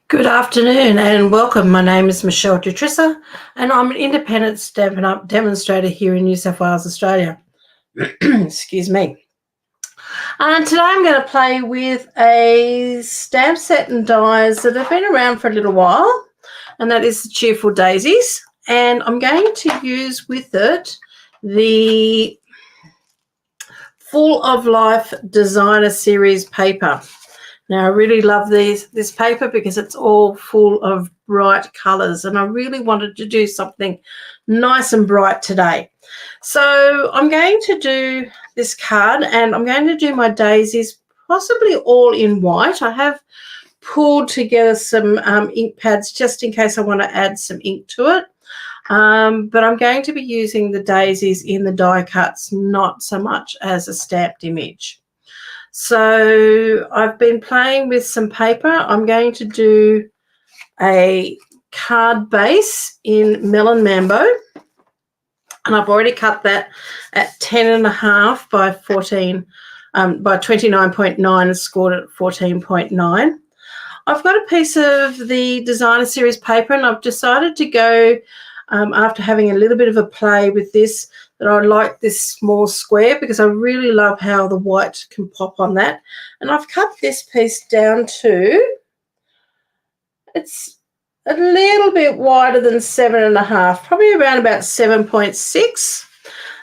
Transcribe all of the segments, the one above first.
Good afternoon and welcome. My name is Michele I, and I'm an independent Stampin' Up demonstrator here in New South Wales, Australia. Excuse me. And today I'm going to play with a stamp set and dies that have been around for a little while, and that is the Cheerful Daisies. And I'm going to use with it the Full of Life Designer Series paper. Now, I really love this paper because it's all full of bright colours, and I really wanted to do something nice and bright today. So I'm going to do this card, and I'm going to do my daisies possibly all in white. I have pulled together some ink pads just in case I want to add some ink to it. But I'm going to be using the daisies in the die cuts, not so much as a stamped image. So I've been playing with some paper. I'm going to do a card base in Melon Mambo, and I've already cut that at 10.5 by 14 by 29.9 and scored it at 14.9. I've got a piece of the Designer Series paper, and I've decided to go after having a little bit of a play with this, that I like this small square because I really love how the white can pop on that. And I've cut this piece down to, it's a little bit wider than 7.5, probably around about 7.6.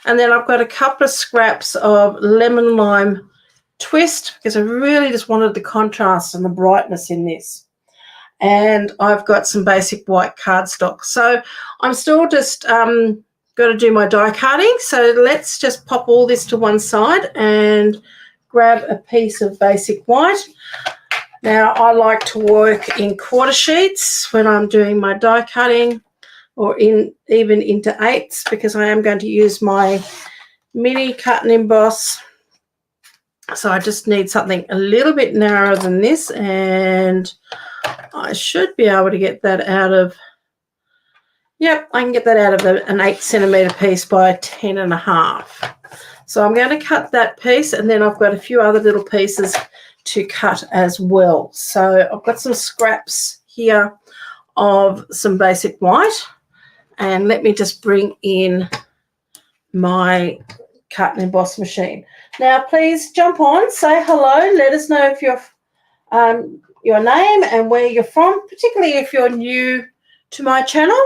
And then I've got a couple of scraps of lemon lime twist because I really just wanted the contrast and the brightness in this. And I've got some basic white cardstock. So I'm still just got to do my die cutting. So let's just pop all this to one side and grab a piece of basic white. Now, I like to work in quarter sheets when I'm doing my die cutting, or even into eighths, because I am going to use my mini cut and emboss. So I just need something a little bit narrower than this, and I should be able to get that out of, yep, I can get that out of an 8 centimetre piece by 10.5. So I'm going to cut that piece, and then I've got a few other little pieces to cut as well. So I've got some scraps here of some basic white, and let me just bring in my cut and emboss machine. Now, please jump on, say hello, let us know if you're your name and where you're from, particularly if you're new to my channel.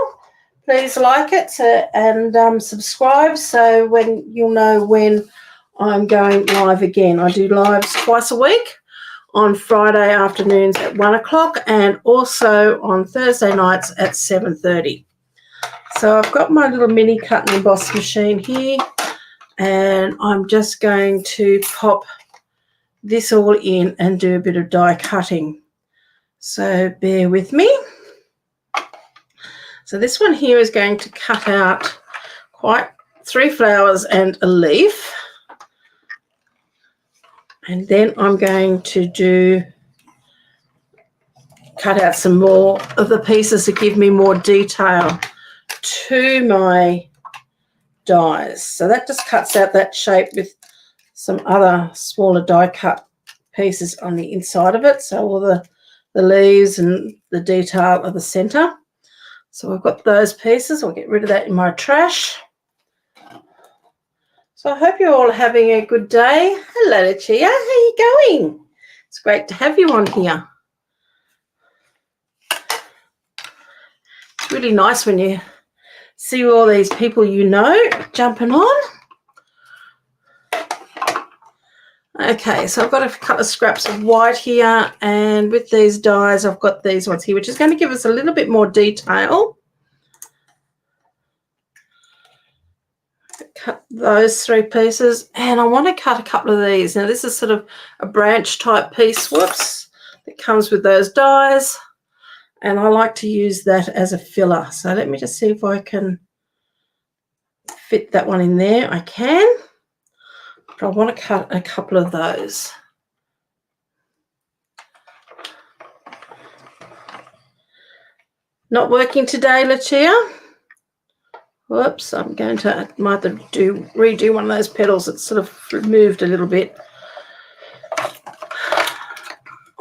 Please like it and subscribe so when you'll know when I'm going live again. I do lives twice a week, on Friday afternoons at 1 o'clock and also on Thursday nights at 7:30. So I've got my little mini cut and emboss machine here, and I'm just going to pop this all in and do a bit of die cutting. So bear with me. So this one here is going to cut out quite 3 flowers and a leaf. And then I'm going to cut out some more of the pieces to give me more detail to my dies. So that just cuts out that shape with some other smaller die cut pieces on the inside of it. So all the leaves and the detail of the centre. So I've got those pieces. I'll get rid of that in my trash. So I hope you're all having a good day. Hello, Lucia. How are you going? It's great to have you on here. It's really nice when you see all these people you know jumping on. Okay, so I've got a couple of scraps of white here, and with these dies I've got these ones here, which is going to give us a little bit more detail. Cut those 3 pieces, and I want to cut a couple of these. Now this is sort of a branch type piece, whoops, that comes with those dies, and I like to use that as a filler. So let me just see if I can fit that one in there. I can. But I want to cut a couple of those. Not working today, Lucia? Whoops, I'm going to might have to redo one of those petals. It's sort of moved a little bit.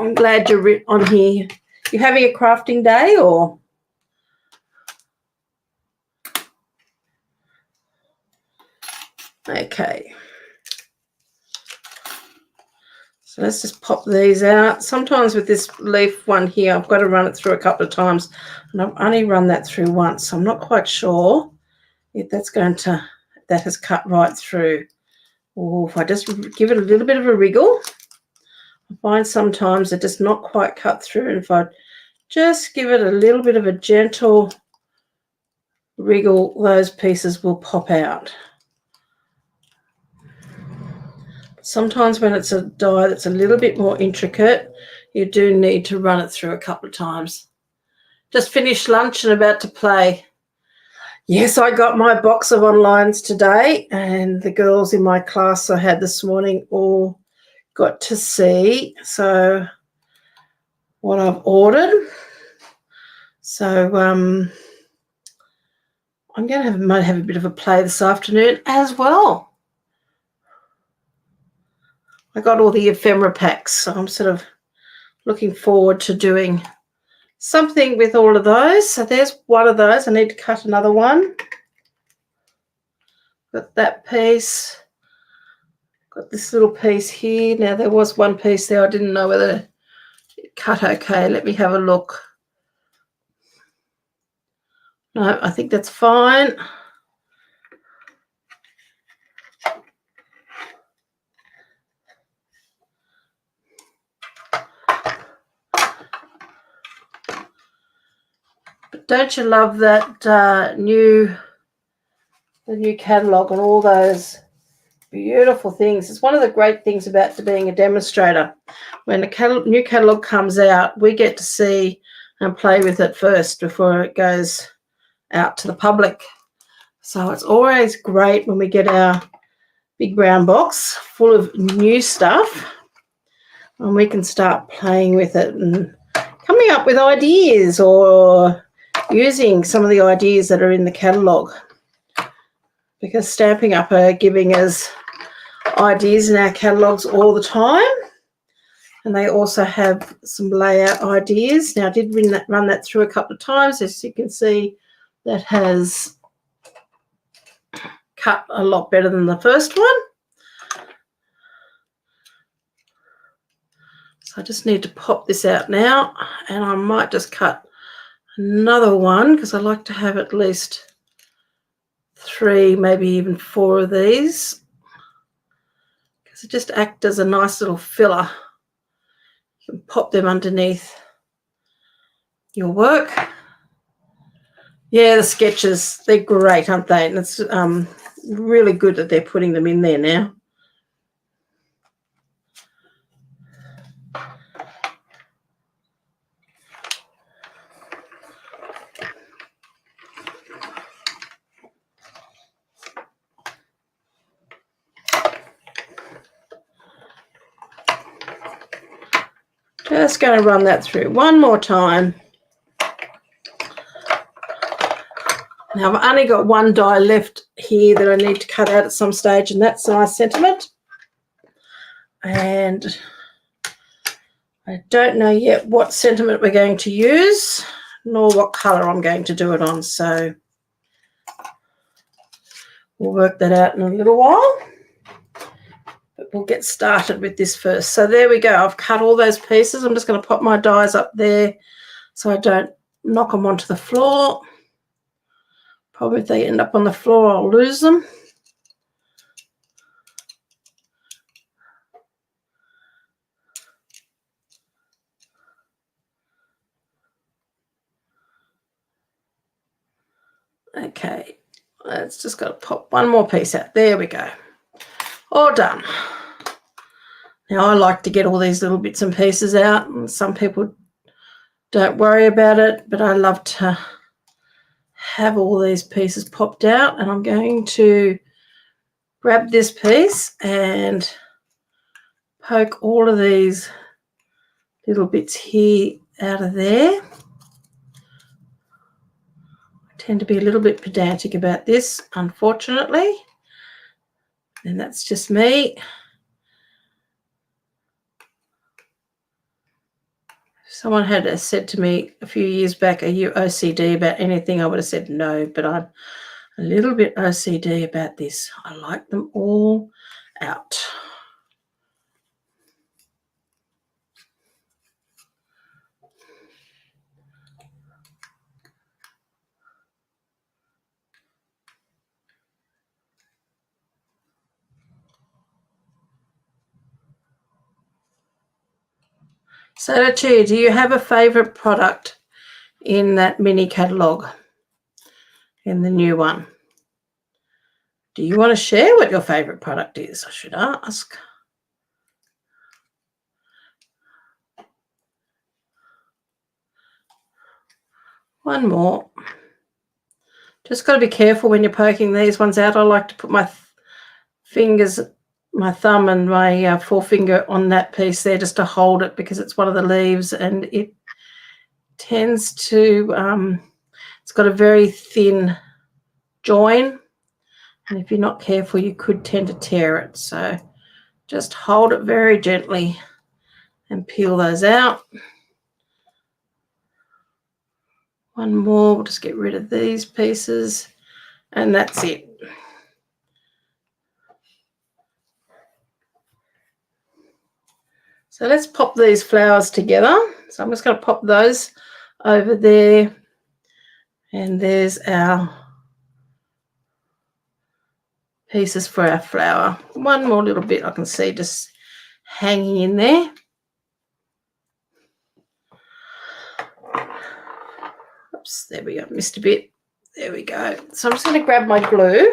I'm glad you're on here You having a crafting day or? Okay. So let's just pop these out. Sometimes with this leaf one here, I've got to run it through a couple of times, and I've only run that through once, so I'm not quite sure if that has cut right through. Or if I just give it a little bit of a wriggle, I find sometimes it does not quite cut through, and if I just give it a little bit of a gentle wriggle, those pieces will pop out. Sometimes when it's a die that's a little bit more intricate, you do need to run it through a couple of times. Just finished lunch and about to play. Yes, I got my box of onlines today, and the girls in my class I had this morning all got to see what I've ordered. So I'm going to might have a bit of a play this afternoon as well. I got all the ephemera packs, so I'm sort of looking forward to doing something with all of those. So there's one of those. I need to cut another one. Got that piece. Got this little piece here. Now there was one piece there. I didn't know whether it cut okay. Let me have a look. No, I think that's fine. But don't you love that the new catalogue and all those beautiful things? It's one of the great things about being a demonstrator. When a new catalogue comes out, we get to see and play with it first before it goes out to the public. So it's always great when we get our big brown box full of new stuff and we can start playing with it and coming up with ideas or using some of the ideas that are in the catalogue, because Stampin' Up are giving us ideas in our catalogues all the time, and they also have some layout ideas. Now I did run that through a couple of times. As you can see, that has cut a lot better than the first one. So I just need to pop this out now, and I might just cut another one because I like to have at least 3, maybe even 4 of these, because it just acts as a nice little filler. You can pop them underneath your work. Yeah, the sketches, they're great, aren't they? And it's really good that they're putting them in there now. Just going to run that through one more time. Now I've only got one die left here that I need to cut out at some stage, and that's Nice Sentiment. And I don't know yet what sentiment we're going to use, nor what colour I'm going to do it on. So we'll work that out in a little while. But we'll get started with this first. So there we go. I've cut all those pieces. I'm just going to pop my dies up there so I don't knock them onto the floor. Probably if they end up on the floor, I'll lose them. Okay, let's just got to pop one more piece out. There we go. All done. Now I like to get all these little bits and pieces out, and some people don't worry about it, but I love to have all these pieces popped out. And I'm going to grab this piece and poke all of these little bits here out of there. I tend to be a little bit pedantic about this, unfortunately, and that's just me. Someone had said to me a few years back, are you OCD about anything? I would have said no, but I'm a little bit OCD about this. I like them all out. So, Chia, do you have a favourite product in that mini catalogue, in the new one? Do you want to share what your favourite product is? I should ask. One more. Just got to be careful when you're poking these ones out. I like to put my fingers, my thumb and my forefinger on that piece there just to hold it, because it's one of the leaves and it tends to, it's got a very thin join, and if you're not careful you could tend to tear it. So just hold it very gently and peel those out. One more, we'll just get rid of these pieces and that's it. So let's pop these flowers together. So I'm just going to pop those over there, and there's our pieces for our flower. One more little bit I can see just hanging in there. Oops, there we go, missed a bit. There we go. So I'm just going to grab my glue.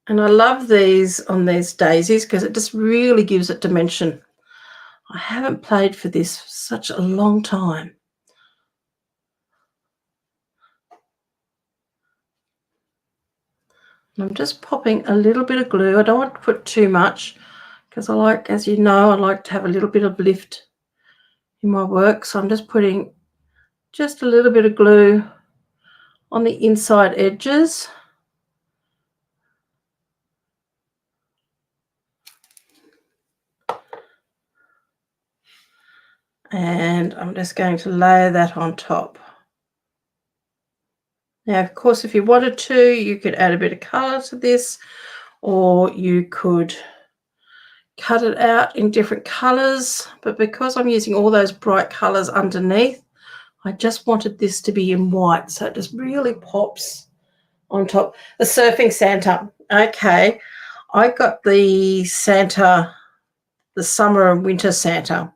And I love these on these daisies because it just really gives it dimension. I haven't played for this for such a long time. And I'm just popping a little bit of glue. I don't want to put too much because I like, as you know, I like to have a little bit of lift in my work. So I'm just putting just a little bit of glue on the inside edges. And I'm just going to layer that on top. Now, of course, if you wanted to, you could add a bit of colour to this, or you could cut it out in different colours. But because I'm using all those bright colours underneath, I just wanted this to be in white, so it just really pops on top. The surfing Santa. Okay, I got the Santa, the summer and winter Santa,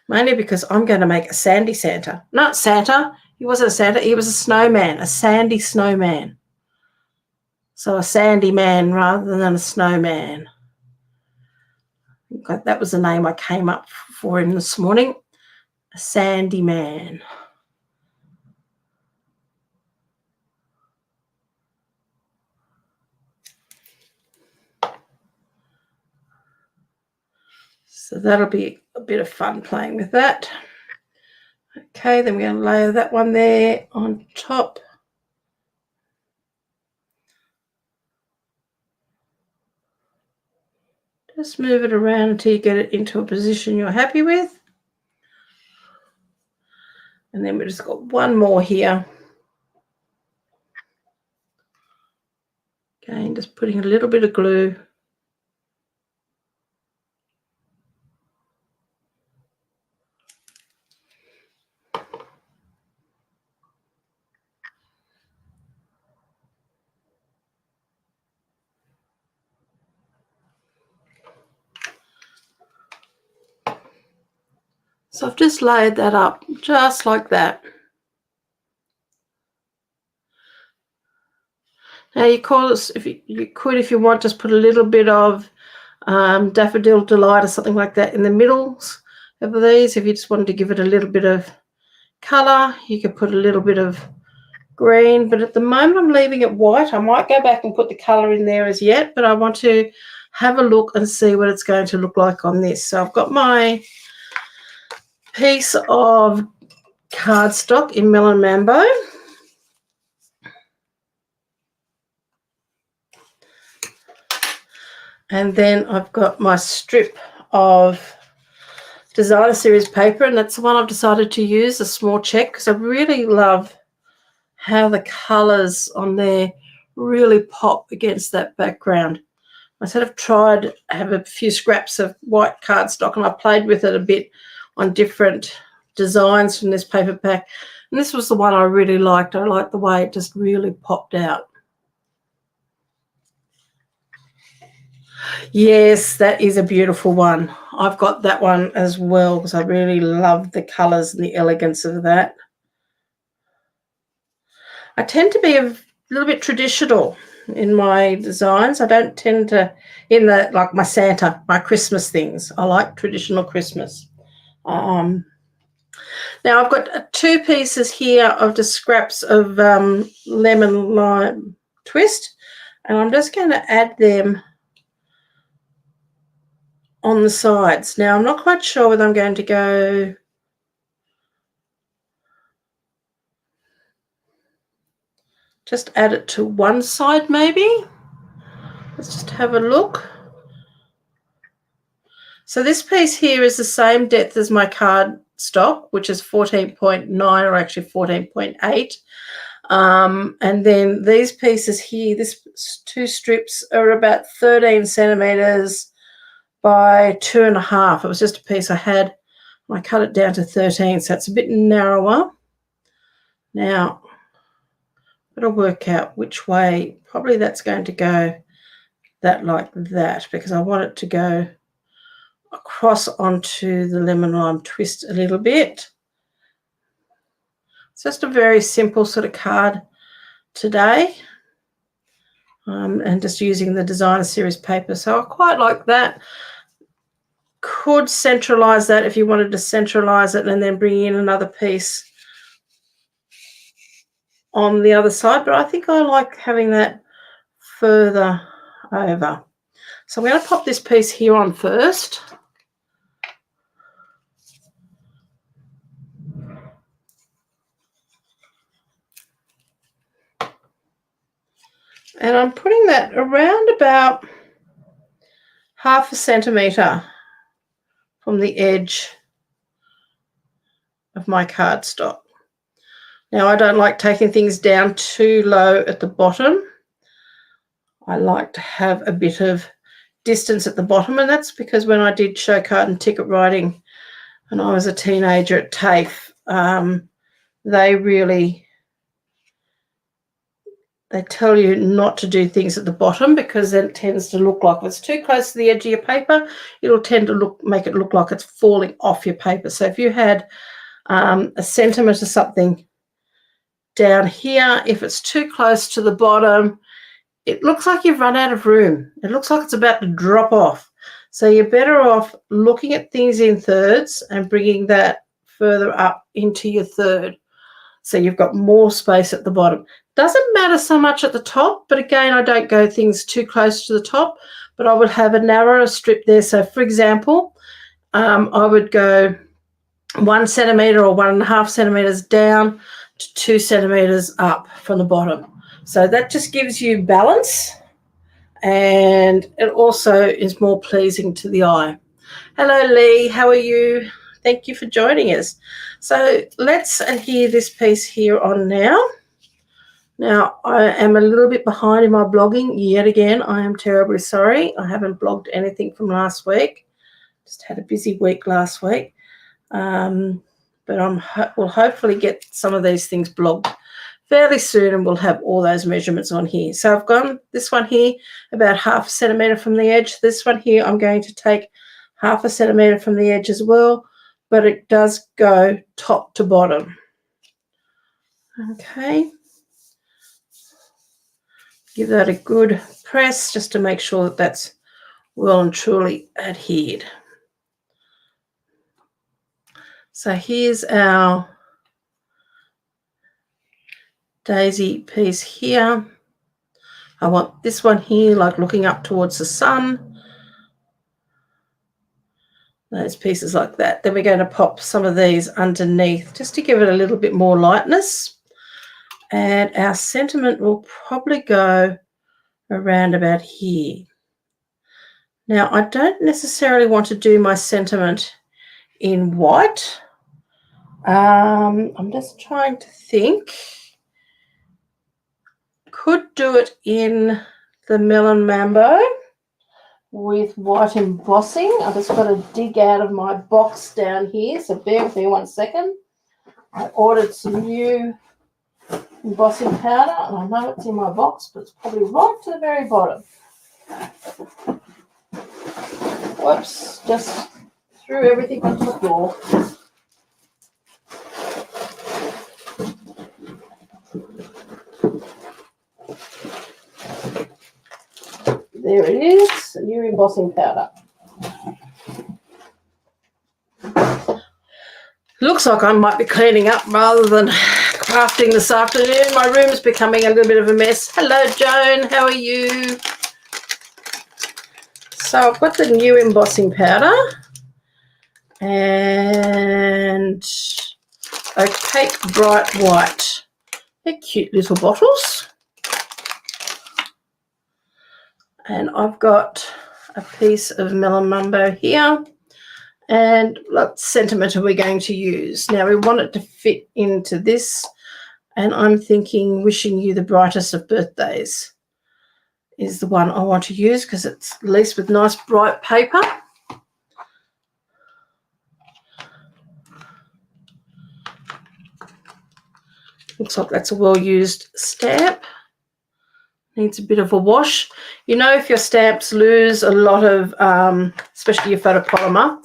mainly because I'm going to make a sandy Santa. Not Santa. He wasn't a Santa. He was a snowman, a sandy snowman. So a sandy man rather than a snowman. That was the name I came up for him this morning, a sandy man. So that'll be a bit of fun playing with that. Okay, then we're going to layer that one there on top. Just move it around until you get it into a position you're happy with. And then we've just got one more here. Again, just putting a little bit of glue. So I've just layered that up just like that. Now you call this, if you want, just put a little bit of Daffodil Delight or something like that in the middles of these. If you just wanted to give it a little bit of colour, you could put a little bit of green, but at the moment I'm leaving it white. I might go back and put the colour in there as yet, but I want to have a look and see what it's going to look like on this. So I've got my piece of cardstock in Melon Mambo. And then I've got my strip of designer series paper, and that's the one I've decided to use, a small check, because I really love how the colours on there really pop against that background. I sort of tried, I have a few scraps of white cardstock, and I played with it a bit on different designs from this paper pack, and this was the one I really liked. I liked the way it just really popped out. Yes, that is a beautiful one. I've got that one as well because I really love the colours and the elegance of that. I tend to be a little bit traditional in my designs. I don't tend to, like my Santa, my Christmas things. I like traditional Christmas. Now I've got 2 pieces here of the scraps of lemon lime twist, and I'm just going to add them on the sides. Now I'm not quite sure whether I'm going to go just add it to one side maybe. Let's just have a look. So this piece here is the same depth as my cardstock, which is 14.9 or actually 14.8. And then these pieces here, this 2 strips are about 13 centimetres by 2.5. It was just a piece I had. I cut it down to 13, so it's a bit narrower. Now, I've got to work out which way. Probably that's going to go that like that, because I want it to go across onto the lemon lime twist a little bit. It's just a very simple sort of card today, and just using the designer series paper. So I quite like that. Could centralize that if you wanted to centralize it and then bring in another piece on the other side, but I think I like having that further over. So I'm going to pop this piece here on first. And I'm putting that around about 1/2 centimetre from the edge of my cardstock. Now, I don't like taking things down too low at the bottom. I like to have a bit of distance at the bottom, and that's because when I did show card and ticket writing and I was a teenager at TAFE, they tell you not to do things at the bottom, because then it tends to look like, if it's too close to the edge of your paper, it'll tend to make it look like it's falling off your paper. So if you had a sentiment or something down here, if it's too close to the bottom, it looks like you've run out of room. It looks like it's about to drop off. So you're better off looking at things in thirds and bringing that further up into your third, so you've got more space at the bottom. Doesn't matter so much at the top, but again, I don't go things too close to the top, but I would have a narrower strip there. So for example, I would go 1 centimetre or 1.5 centimetres down to 2 centimetres up from the bottom. So that just gives you balance, and it also is more pleasing to the eye. Hello, Lee. How are you? Thank you for joining us. So let's adhere this piece here on now. Now, I am a little bit behind in my blogging yet again. I am terribly sorry. I haven't blogged anything from last week. Just had a busy week last week. But we'll hopefully get some of these things blogged fairly soon, and we'll have all those measurements on here. So I've gone this one here about 1/2 centimetre from the edge. This one here I'm going to take 1/2 centimetre from the edge as well, but it does go top to bottom. Okay. Give that a good press just to make sure that that's well and truly adhered. So here's our daisy piece here. I want this one here like looking up towards the sun. Those pieces like that. Then we're going to pop some of these underneath just to give it a little bit more lightness. And our sentiment will probably go around about here. Now, I don't necessarily want to do my sentiment in white. I'm just trying to think. Could do it in the Melon Mambo with white embossing. I've just got to dig out of my box down here, so bear with me 1 second. I ordered some new embossing powder, and I know it's in my box, but it's probably right to the very bottom. Whoops, just threw everything onto the floor. There it is, a new embossing powder. Looks like I might be cleaning up rather than crafting this afternoon. My room is becoming a little bit of a mess. Hello, Joan. How are you? So I've got the new embossing powder and opaque bright white. They're cute little bottles. And I've got a piece of Melon Mambo here. And what sentiment are we going to use? Now, we want it to fit into this, and I'm thinking wishing you the brightest of birthdays is the one I want to use because it's laced with nice bright paper. Looks like that's a well-used stamp. Needs a bit of a wash. You know, if your stamps lose a lot of, especially your photopolymer,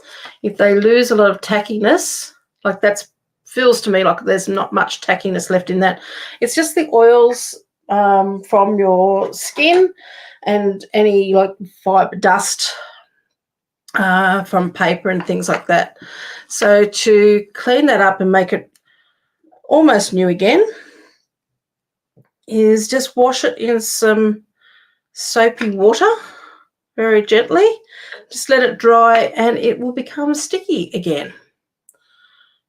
if they lose a lot of tackiness, like that feels to me like there's not much tackiness left in that. It's just the oils from your skin and any like fiber dust from paper and things like that. So to clean that up and make it almost new again is just wash it in some soapy water very gently. Just let it dry and it will become sticky again.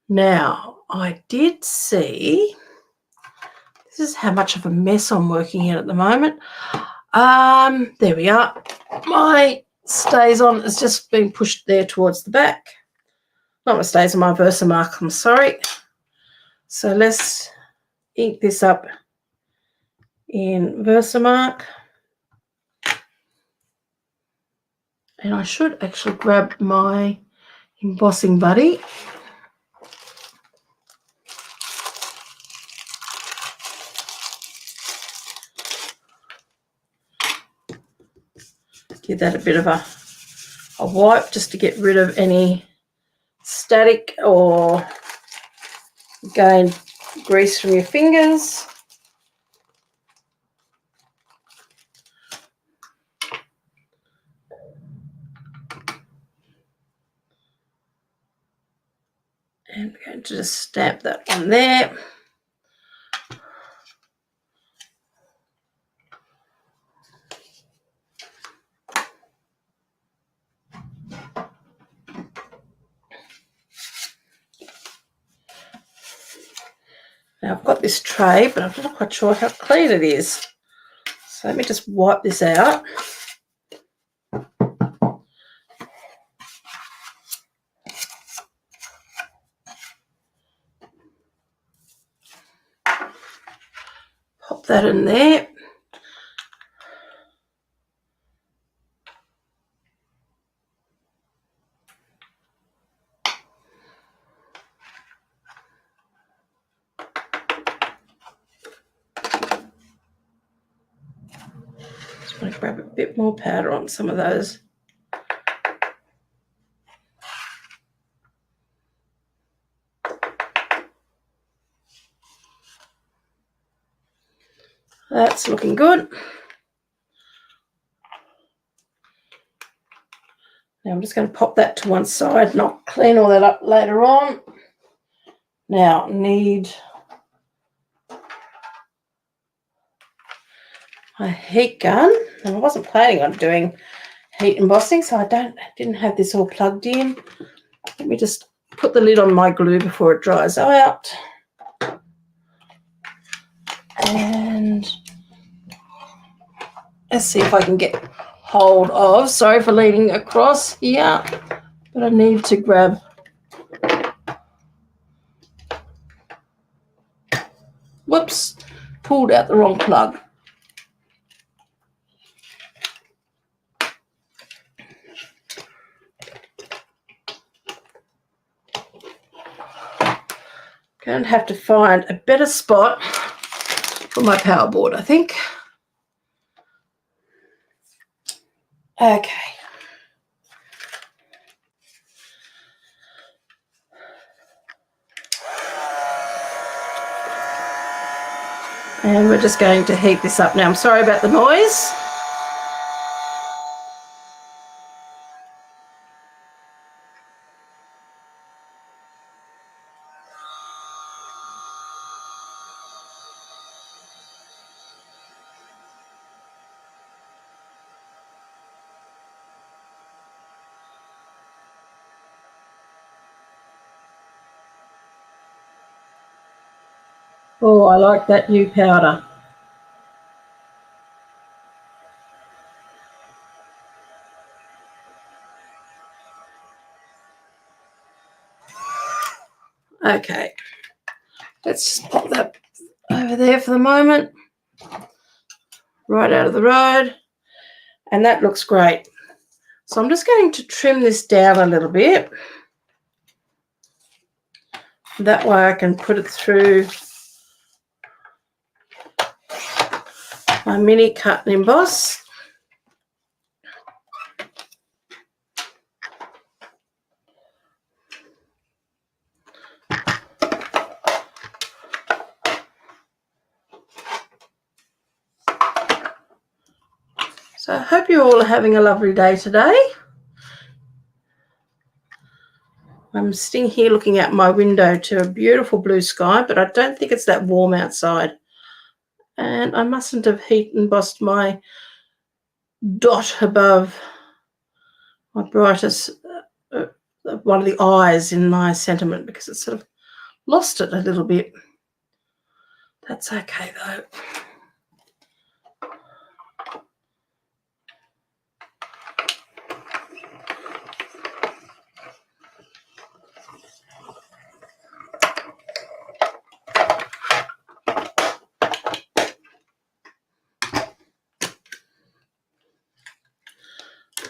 Now, I did see, this is how much of a mess I'm working in at the moment. There we are. My StazOn has just been pushed there towards the back. Not my StazOn, my Versamark, I'm sorry. So let's ink this up in Versamark. And I should actually grab my embossing buddy. Give that a bit of a wipe just to get rid of any static or again grease from your fingers. And we're going to just stamp that on there. Now I've got this tray, but I'm not quite sure how clean it is. So let me just wipe this out. Pop that in there. Just want to grab a bit more powder on some of those. That's looking good. Now I'm just going to pop that to one side and I'll clean all that up later on. Now need a heat gun, and I wasn't planning on doing heat embossing, so I didn't have this all plugged in. Let me just put the lid on my glue before it dries out. And let's see if I can get hold of, sorry for leaning across here, but I need to grab Whoops, pulled out the wrong plug. Going to have to find a better spot for my power board, I think. Okay. And we're just going to heat this up now. I'm sorry about the noise. Oh, I like that new powder. Okay, let's just pop that over there for the moment, right out of the road, and that looks great. So I'm just going to trim this down a little bit. That way I can put it through my mini cut and emboss. So I hope you all are having a lovely day today. I'm sitting here looking out my window to a beautiful blue sky, but I don't think it's that warm outside. And I mustn't have heat embossed my dot above my brightest, one of the eyes in my sentiment, because it's sort of lost it a little bit. That's okay though.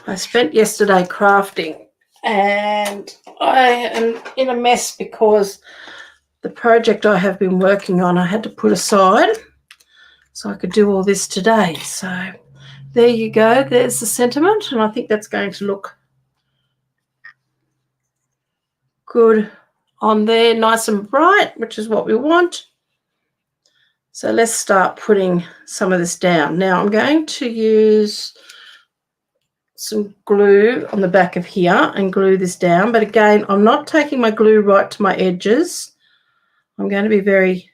I spent yesterday crafting and I am in a mess because the project I have been working on I had to put aside so I could do all this today. So there you go. There's the sentiment, and I think that's going to look good on there, nice and bright, which is what we want. So let's start putting some of this down. Now I'm going to use some glue on the back of here and glue this down, but again, I'm not taking my glue right to my edges. I'm going to be very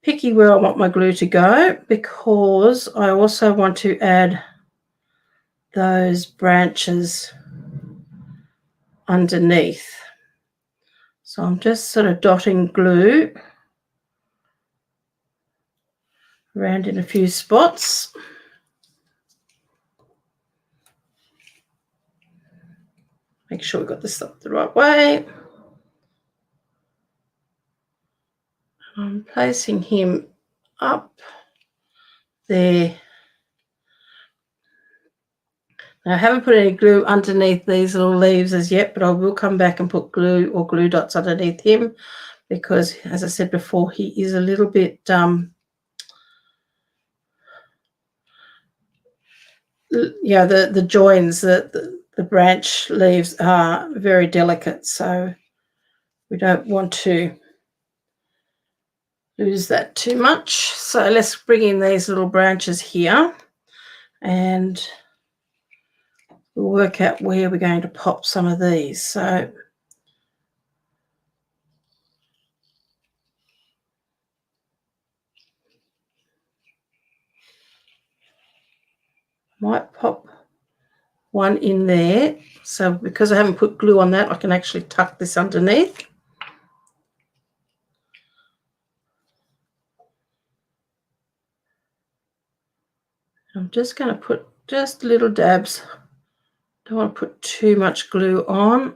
picky where I want my glue to go, because I also want to add those branches underneath. So I'm just sort of dotting glue around in a few spots. Make sure we got this up the right way. I'm placing him up there. Now, I haven't put any glue underneath these little leaves as yet, but I will come back and put glue or glue dots underneath him, because, as I said before, he is a little bit yeah, the joins, the branch leaves are very delicate, so we don't want to lose that too much. So let's bring in these little branches here, and we'll work out where we're going to pop some of these. So might pop one in there. So because I haven't put glue on that, I can actually tuck this underneath. I'm just going to put just little dabs. Don't want to put too much glue on.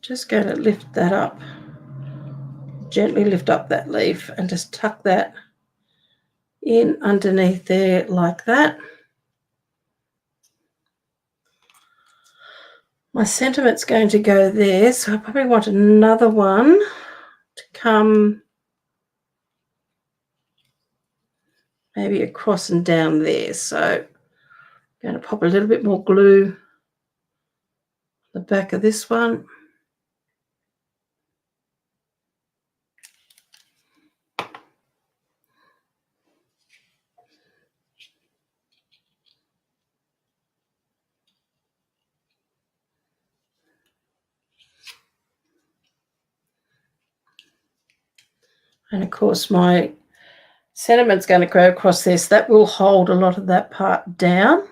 just going to lift that up, gently lift up that leaf and just tuck that in underneath there like that. My sentiment's going to go there, so I probably want another one to come maybe across and down there. So I'm going to pop a little bit more glue on the back of this one. And of course my sentiment's going to go across there, so that will hold a lot of that part down.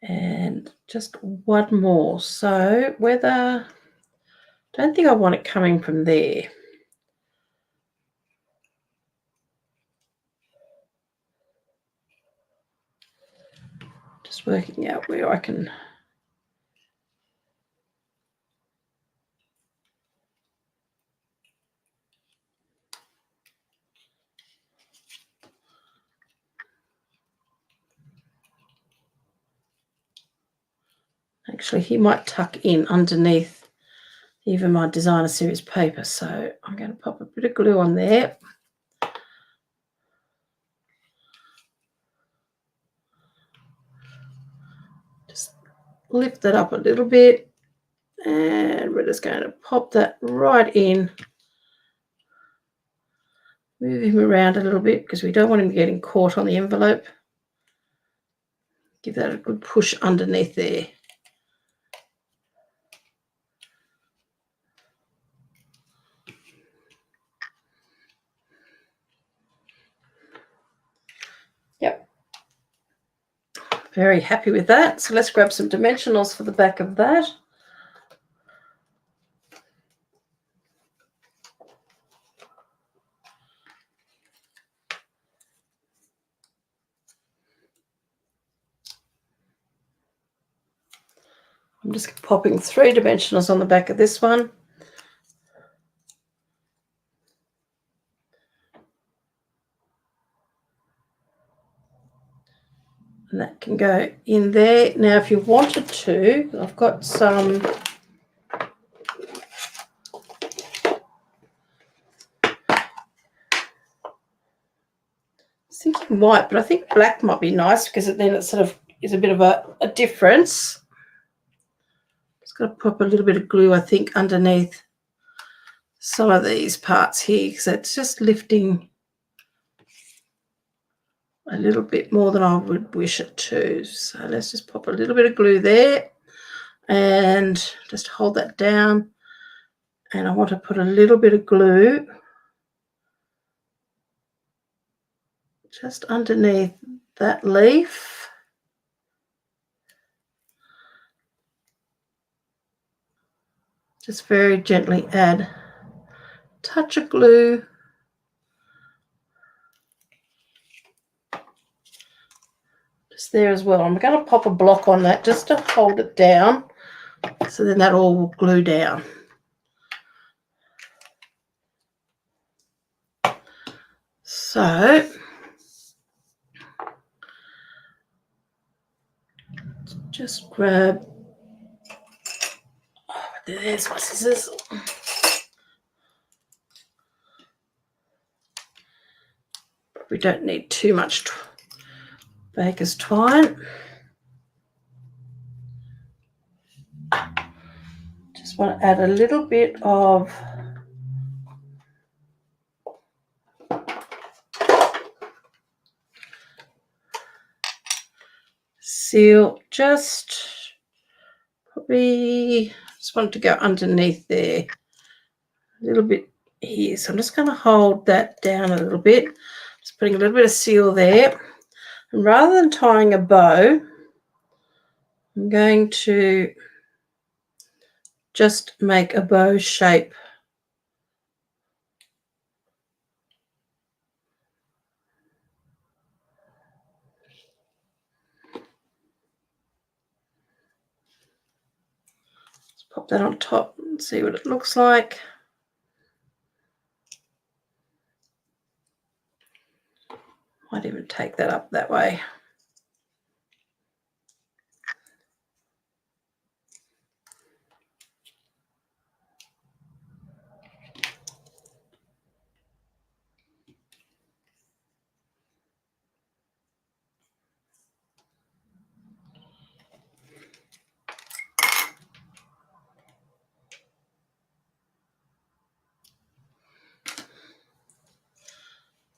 And just one more. So whether, don't think I want it coming from there. Just working out where I can. Actually, he might tuck in underneath even my designer series paper. So I'm going to pop a bit of glue on there. Just lift that up a little bit. And we're just going to pop that right in. Move him around a little bit because we don't want him getting caught on the envelope. Give that a good push underneath there. Yep. Very happy with that. So let's grab some dimensionals for the back of that. I'm just popping 3 dimensionals on the back of this one. And that can go in there. Now, if you wanted to, I've got some thinking white, but I think black might be nice because then it sort of is a bit of a difference. Just got to pop a little bit of glue, I think, underneath some of these parts here because it's just lifting a little bit more than I would wish it to. So let's just pop a little bit of glue there and just hold that down. And I want to put a little bit of glue just underneath that leaf. Just very gently add a touch of glue. Just there as well. I'm going to pop a block on that just to hold it down, so then that all will glue down. So just grab, there's my scissors. We don't need too much baker's twine. Just want to add a little bit of seal, just probably just want to go underneath there a little bit here. So I'm just going to hold that down a little bit, just putting a little bit of seal there. And rather than tying a bow, I'm going to just make a bow shape. Pop that on top and see what it looks like. Might even take that up that way.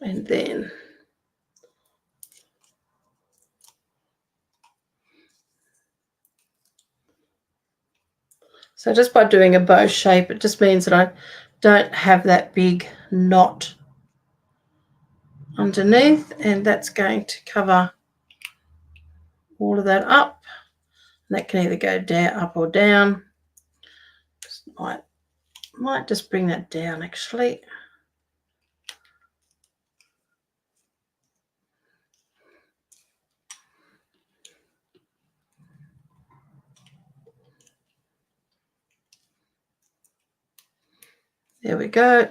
And then so just by doing a bow shape, it just means that I don't have that big knot underneath, and that's going to cover all of that up. And that can either go down, up or down. Just might just bring that down actually. There we go.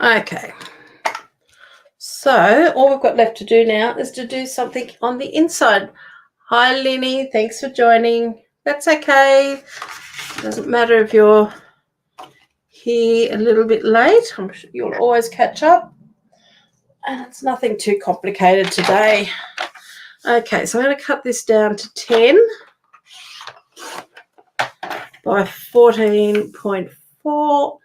Okay, so all we've got left to do now is to do something on the inside. Hi Lenny, thanks for joining. That's okay. Doesn't matter if you're here a little bit late. I'm sure you'll always catch up. And it's nothing too complicated today. Okay, so I'm going to cut this down to 10 by 14.4.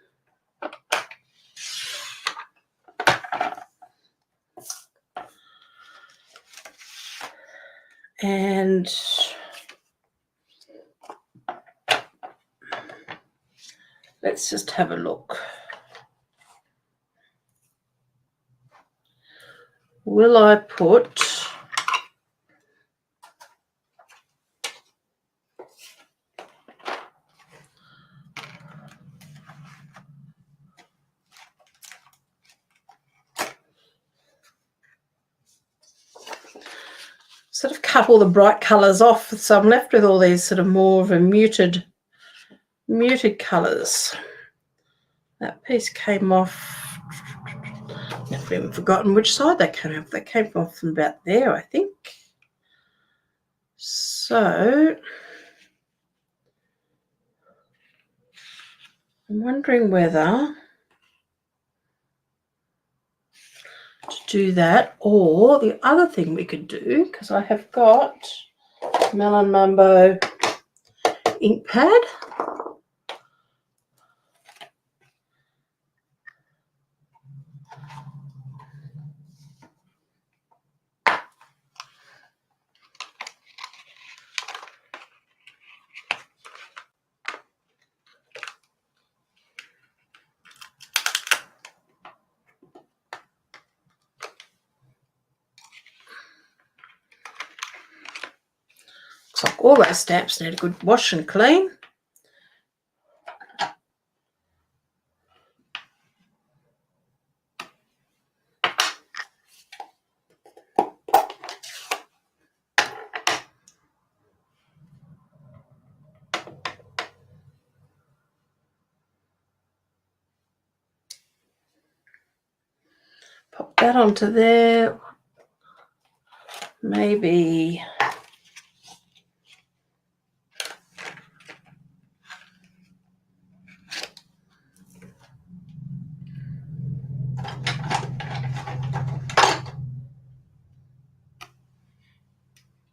And let's just have a look. Will I put sort of cut all the bright colours off, so I'm left with all these sort of more of a muted colours. That piece came off. I've even forgotten which side they came off. They came off from about there, I think. So I'm wondering whether to do that, or the other thing we could do, because I have got Melon Mambo ink pad. Looks like all those stamps need a good wash and clean. Pop that onto there. Maybe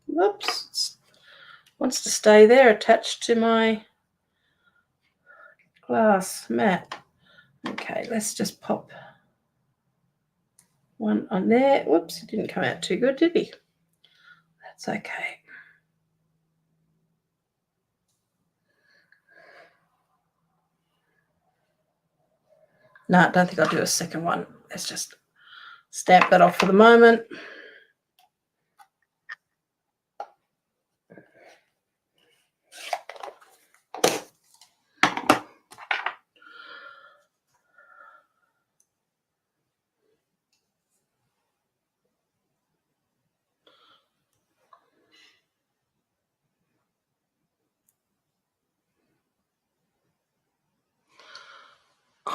whoops, it wants to stay there attached to my glass mat. Okay, let's just pop one on there. Whoops, it didn't come out too good, did he? That's okay. No, I don't think I'll do a second one. Let's just stamp that off for the moment.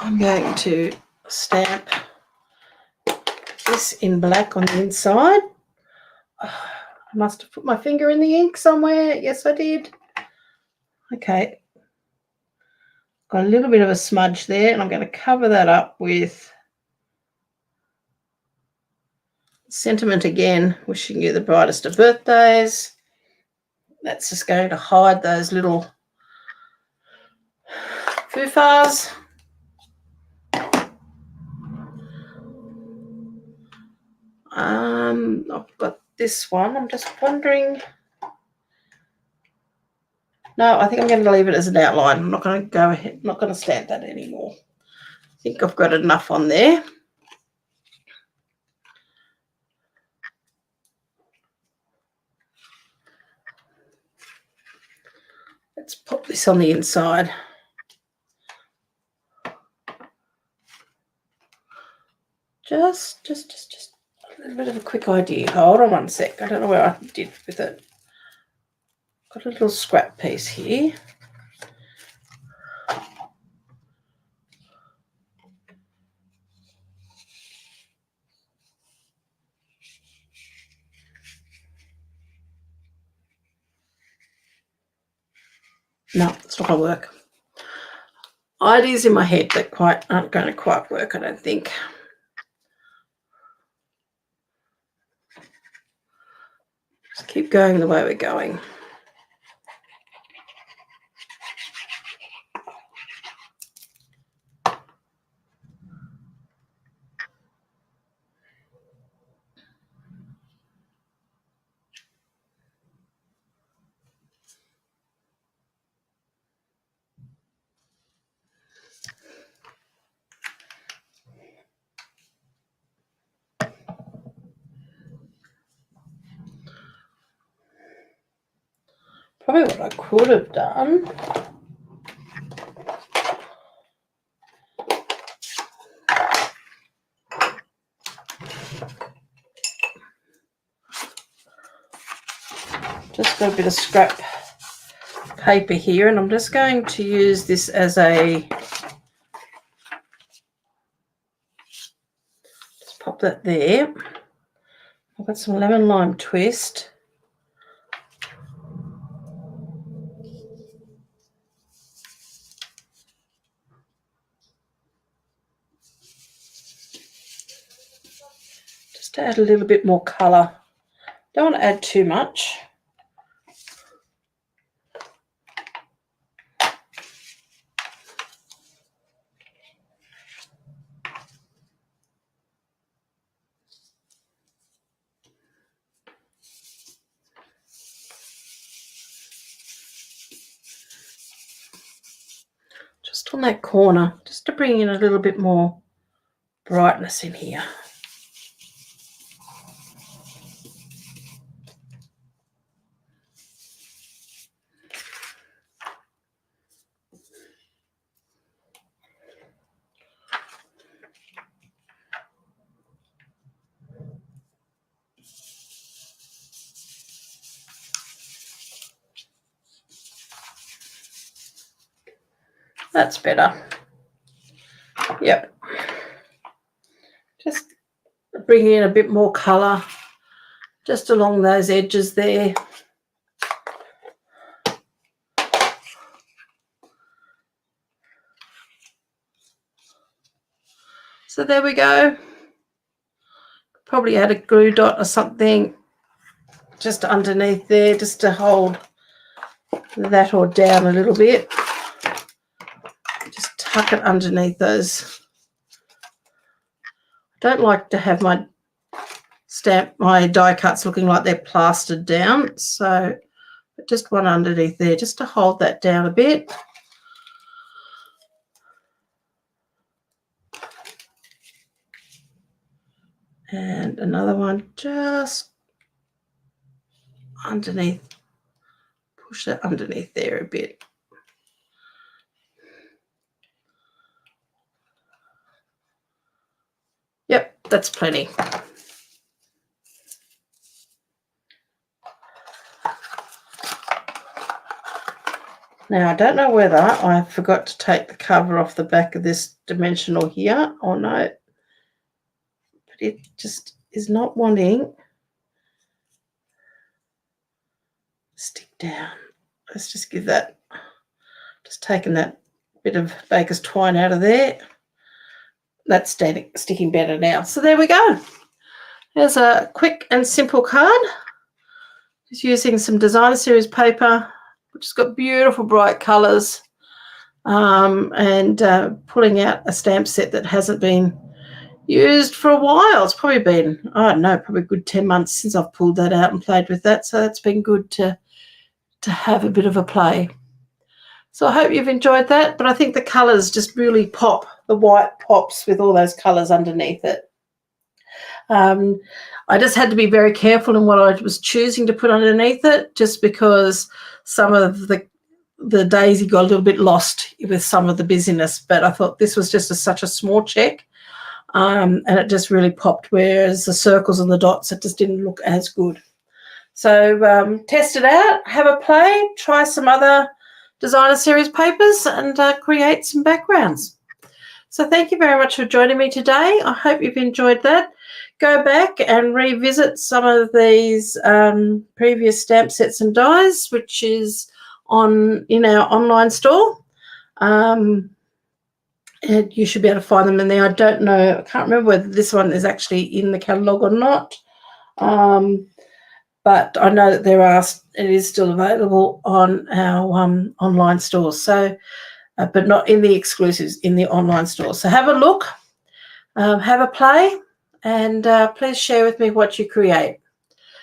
I'm going to stamp this in black on the inside. I must have put my finger in the ink somewhere. Yes, I did. Okay. Got a little bit of a smudge there, and I'm going to cover that up with Sentiment again, wishing you the brightest of birthdays. That's just going to hide those little foofahs. I've got this one. I'm just wondering. No, I think I'm going to leave it as an outline. I'm not going to go ahead. I'm not going to stamp that anymore. I think I've got enough on there. Let's pop this on the inside. Just a little bit of a quick idea. Hold on one sec. I don't know where I did with it. Got a little scrap piece here. No, it's not going to work. Ideas in my head that aren't going to quite work, I don't think. Just keep going the way we're going. Probably what I could have done. Just got a bit of scrap paper here, and I'm just going to use this as a, just pop that there. I've got some lemon lime twist. Just to add a little bit more colour. Don't want to add too much. Just on that corner, just to bring in a little bit more brightness in here. That's better. Yep. Just bring in a bit more colour just along those edges there. So there we go. Probably add a glue dot or something just underneath there, just to hold that or down a little bit. Just tuck it underneath those. I don't like to have my die cuts looking like they're plastered down, so just one underneath there just to hold that down a bit. And another one just underneath, push that underneath there a bit. Yep, that's plenty. Now, I don't know whether I forgot to take the cover off the back of this dimensional here or no, but it just is not wanting to stick down. Let's just give that, just taking that bit of baker's twine out of there. That's sticking better now. So there we go. There's a quick and simple card. Just using some designer series paper, which has got beautiful bright colours, and pulling out a stamp set that hasn't been used for a while. It's probably been, I don't know, probably a good 10 months since I've pulled that out and played with that. So that's been good to have a bit of a play. So I hope you've enjoyed that, but I think the colours just really pop. The white pops with all those colours underneath it. I just had to be very careful in what I was choosing to put underneath it, just because some of the daisy got a little bit lost with some of the busyness, but I thought this was just such a small check, and it just really popped, whereas the circles and the dots, it just didn't look as good. So test it out, have a play, try some other designer series papers, and create some backgrounds. So thank you very much for joining me today. I hope you've enjoyed that. Go back and revisit some of these previous stamp sets and dies, which is in our online store. And you should be able to find them in there. I don't know, I can't remember whether this one is actually in the catalogue or not. But I know that it is still available on our online store. So, but not in the exclusives, in the online store. So have a look, have a play, and please share with me what you create.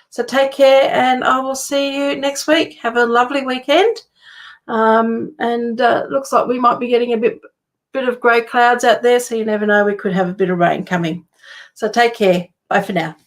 So take care, and I will see you next week. Have a lovely weekend. And looks like we might be getting a bit of grey clouds out there, so you never know, we could have a bit of rain coming. So take care. Bye for now.